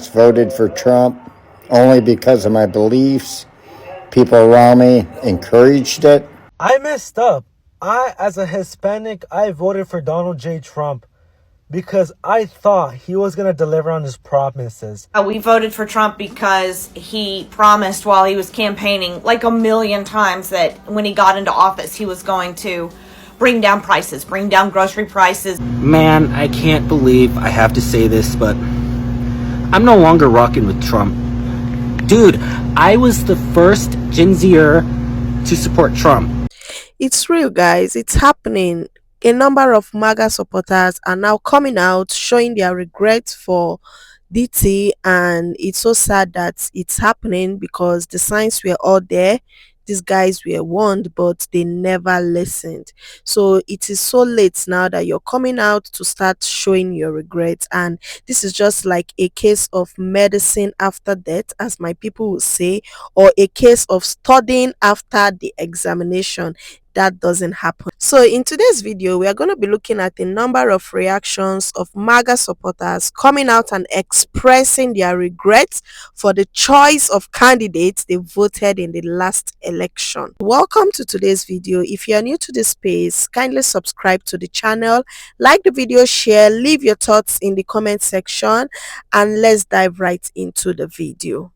voted for Trump only because of my beliefs. People around me encouraged it. I messed up. As a Hispanic, I voted for Donald J. Trump because I thought he was going to deliver on his promises. We voted for Trump because he promised while he was campaigning like a million times that when he got into office, he was going to bring down prices, bring down grocery prices. Man, I can't believe I have to say this, but I'm no longer rocking with Trump. Dude, I was the first Gen Zer to support Trump. It's real, guys. It's happening. A number of MAGA supporters are now coming out showing their regret for DT, and it's so sad that it's happening because the signs were all there. These guys were warned, but they never listened. So it is so late now that you're coming out to start showing your regrets. And this is just like a case of medicine after death, as my people will say, or a case of studying after the examination. That doesn't happen. So in today's video, we are going to be looking at a number of reactions of MAGA supporters coming out and expressing their regrets for the choice of candidates they voted in the last election. Welcome to today's video. If you are new to this space, kindly subscribe to the channel, like the video, share, leave your thoughts in the comment section, and let's dive right into the video.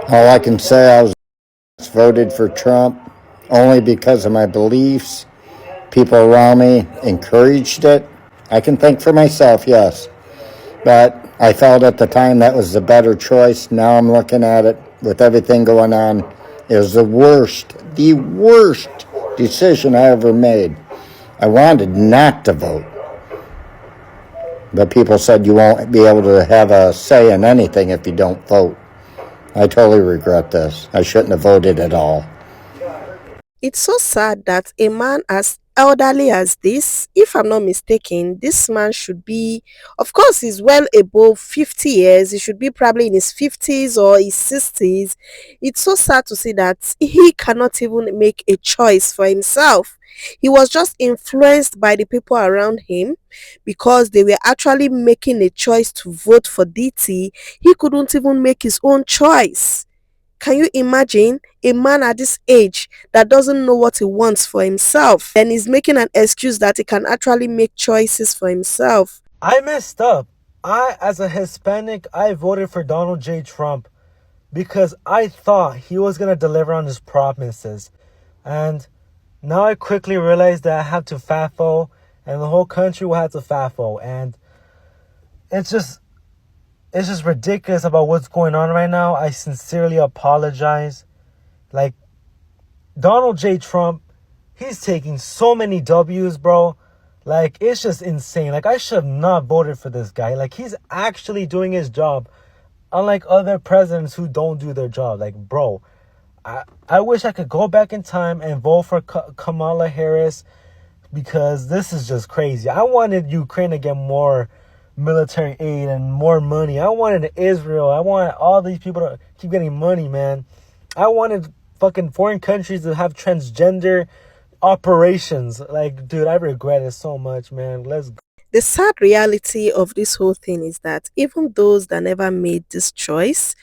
All I can say, I was voted for Trump only because of my beliefs. People around me encouraged it. I can think for myself, yes. But I felt at the time that was the better choice. Now I'm looking at it with everything going on. It was the worst decision I ever made. I wanted not to vote. But people said you won't be able to have a say in anything if you don't vote. I totally regret this. I shouldn't have voted at all. It's so sad that a man as elderly as this, if I'm not mistaken, this man should be, of course, he's well above 50 years. He should be probably in his 50s or his 60s. It's so sad to see that he cannot even make a choice for himself. He was just influenced by the people around him because they were actually making a choice to vote for DT. He couldn't even make his own choice. Can you imagine a man at this age that doesn't know what he wants for himself and is making an excuse that he can actually make choices for himself? I messed up. As a Hispanic, I voted for Donald J. Trump because I thought he was going to deliver on his promises. And now I quickly realized that I have to FAFO, and the whole country will have to FAFO. And it's just ridiculous about what's going on right now. I sincerely apologize. Like, Donald J. Trump, he's taking so many W's, bro. Like, it's just insane. Like, I should have not voted for this guy. Like, he's actually doing his job, unlike other presidents who don't do their job. Like, bro, I wish I could go back in time and vote for Kamala Harris, because this is just crazy. I wanted Ukraine to get more military aid and more money. I wanted Israel. I wanted all these people to keep getting money, man. I wanted fucking foreign countries to have transgender operations. Like, dude, I regret it so much, man. Let's go. The sad reality of this whole thing is that even those that never made this choice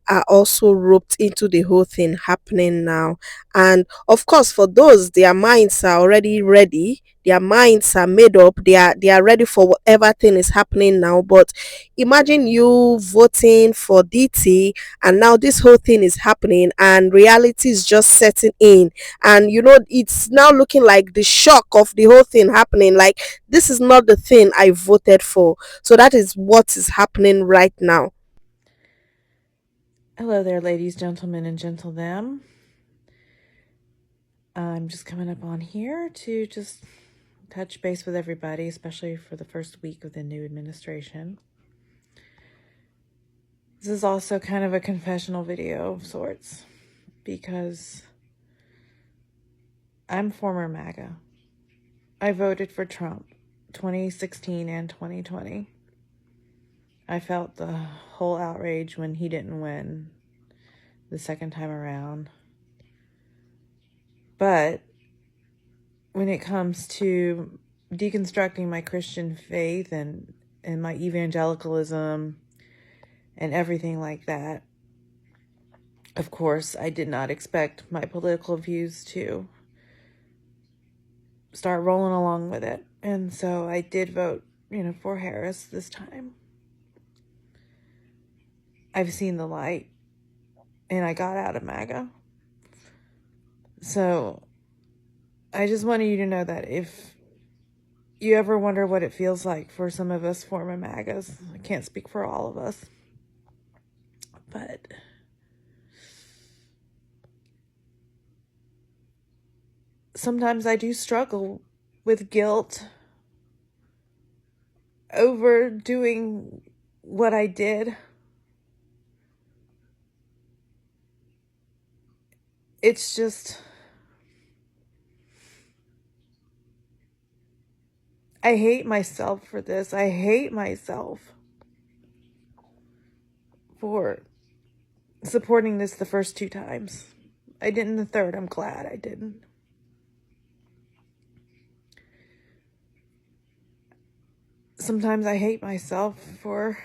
are also roped into the whole thing happening now. And of course, for those, their minds are already ready, their minds are made up, they are ready for whatever thing is happening now. But imagine you voting for DT, and now this whole thing is happening and reality is just setting in, and it's now looking like the shock of the whole thing happening, like this is not the thing I voted for. So that is what is happening right now. Hello there, ladies, gentlemen, and gentledam. I'm just coming up on here to just touch base with everybody, especially for the first week of the new administration. This is also kind of a confessional video of sorts, because I'm former MAGA. I voted for Trump 2016 and 2020. I felt the whole outrage when he didn't win the second time around. But when it comes to deconstructing my Christian faith and my evangelicalism and everything like that. Of course, I did not expect my political views to start rolling along with it. And so I did vote, for Harris this time. I've seen the light, and I got out of MAGA. So I just wanted you to know that if you ever wonder what it feels like for some of us former MAGAs, I can't speak for all of us, but sometimes I do struggle with guilt over doing what I did. It's just, I hate myself for this. I hate myself for supporting this the first 2 times. I didn't the third. I'm glad I didn't. Sometimes I hate myself for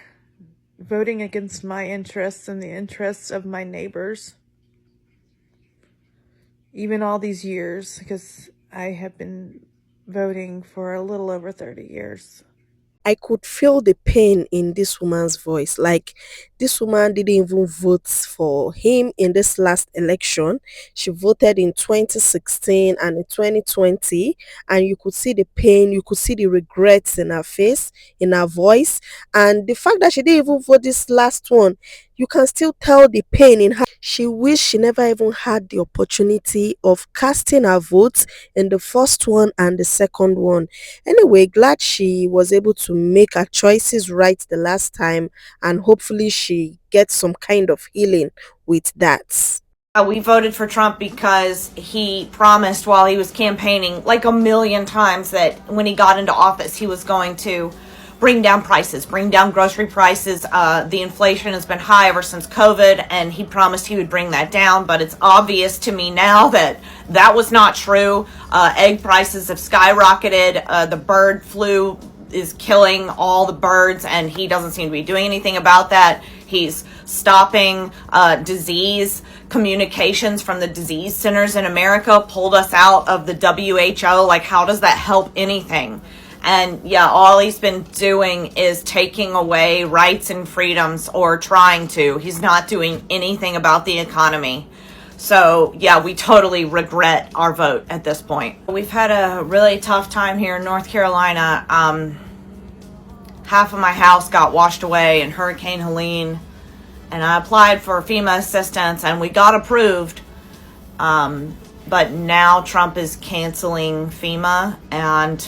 voting against my interests and the interests of my neighbors. Even all these years, because I have been voting for a little over 30 years. I could feel the pain in this woman's voice. Like, this woman didn't even vote for him in this last election. She voted in 2016 and in 2020, and you could see the pain, you could see the regrets in her face, in her voice, and the fact that she didn't even vote this last one, you can still tell the pain in her. She wished she never even had the opportunity of casting her vote in the first one and the second one. Anyway, glad she was able to make her choices right the last time, and hopefully she gets some kind of healing with that. We voted for Trump because he promised while he was campaigning like a million times that when he got into office, he was going to bring down prices, bring down grocery prices. The inflation has been high ever since COVID, and he promised he would bring that down. But it's obvious to me now that that was not true. Egg prices have skyrocketed. The bird flu is killing all the birds, and he doesn't seem to be doing anything about that. He's stopping disease communications from the disease centers in America, pulled us out of the WHO. Like, how does that help anything? And yeah, all he's been doing is taking away rights and freedoms, or trying to. He's not doing anything about the economy. So yeah, we totally regret our vote at this point. We've had a really tough time here in North Carolina. Half of my house got washed away in Hurricane Helene, and I applied for FEMA assistance and we got approved. But now Trump is canceling FEMA and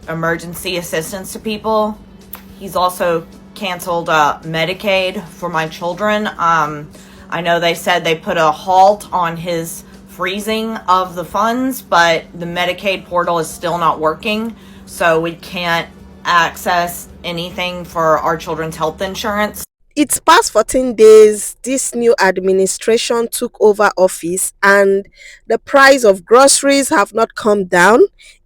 emergency assistance to people. He's also canceled Medicaid for my children. I know they said they put a halt on his freezing of the funds, but the Medicaid portal is still not working, so we can't access anything for our children's health insurance. It's past 14 days this new administration took over office, and the price of groceries have not come down.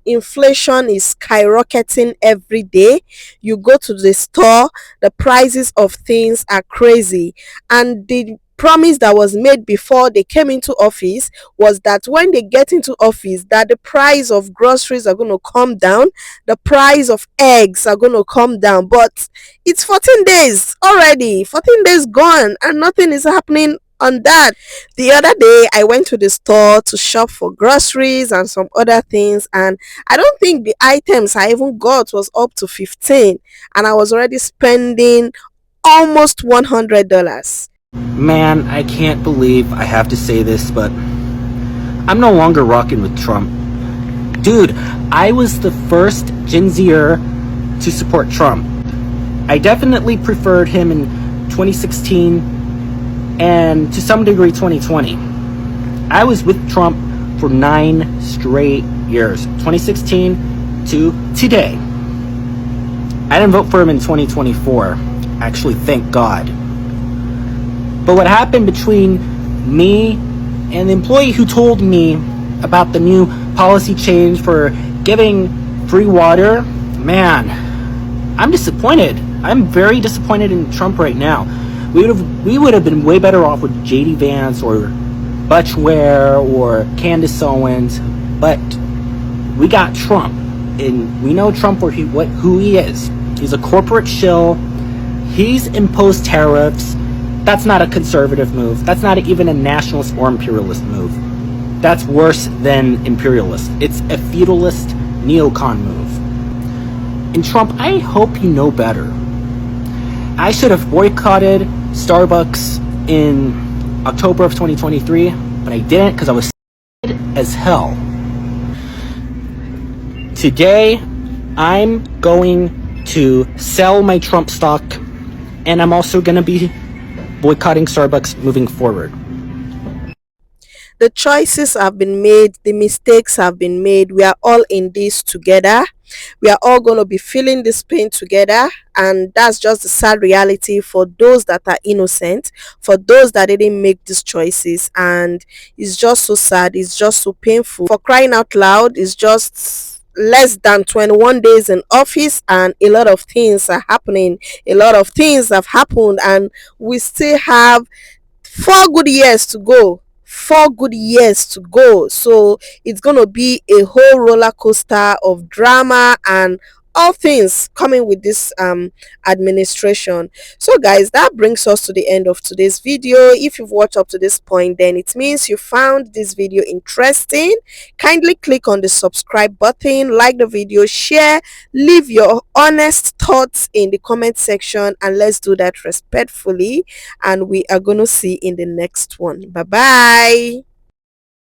Inflation is skyrocketing every day. You go to the store, the prices of things are crazy, and the promise that was made before they came into office was that when they get into office, that the price of groceries are going to come down, the price of eggs are going to come down. But it's 14 days already, 14 days gone, and nothing is happening on that. The other day I went to the store to shop for groceries and some other things, and I don't think the items I even got was up to 15, and I was already spending almost $100. Man, I can't believe I have to say this, but I'm no longer rocking with Trump. Dude, I was the first Gen Zer to support Trump. I definitely preferred him in 2016 and to some degree 2020. I was with Trump for 9 straight years, 2016 to today. I didn't vote for him in 2024, actually, thank God. But what happened between me and the employee who told me about the new policy change for giving free water, man, I'm disappointed. I'm very disappointed in Trump right now. We would have been way better off with JD Vance or Butch Ware or Candace Owens, but we got Trump, and we know Trump for who he is. He's a corporate shill. He's imposed tariffs. That's not a conservative move. That's not even a nationalist or imperialist move. That's worse than imperialist. It's a feudalist neocon move. And Trump, I hope you know better. I should have boycotted Starbucks in October of 2023, but I didn't because I was sad as hell. Today, I'm going to sell my Trump stock, and I'm also going to be boycotting Starbucks moving forward. The choices have been made, the mistakes have been made. We are all in this together. We are all going to be feeling this pain together, and that's just the sad reality for those that are innocent, for those that didn't make these choices. And it's just so sad, it's just so painful. For crying out loud, it's just less than 21 days in office, and a lot of things are happening, a lot of things have happened, and we still have 4 good years to go. 4 good years to go. So it's gonna be a whole roller coaster of drama and all things coming with this administration. So guys, that brings us to the end of today's video. If you've watched up to this point, then it means you found this video interesting. Kindly click on the subscribe button, like the video, share, leave your honest thoughts in the comment section, and let's do that respectfully. And we are going to see in the next one. Bye bye.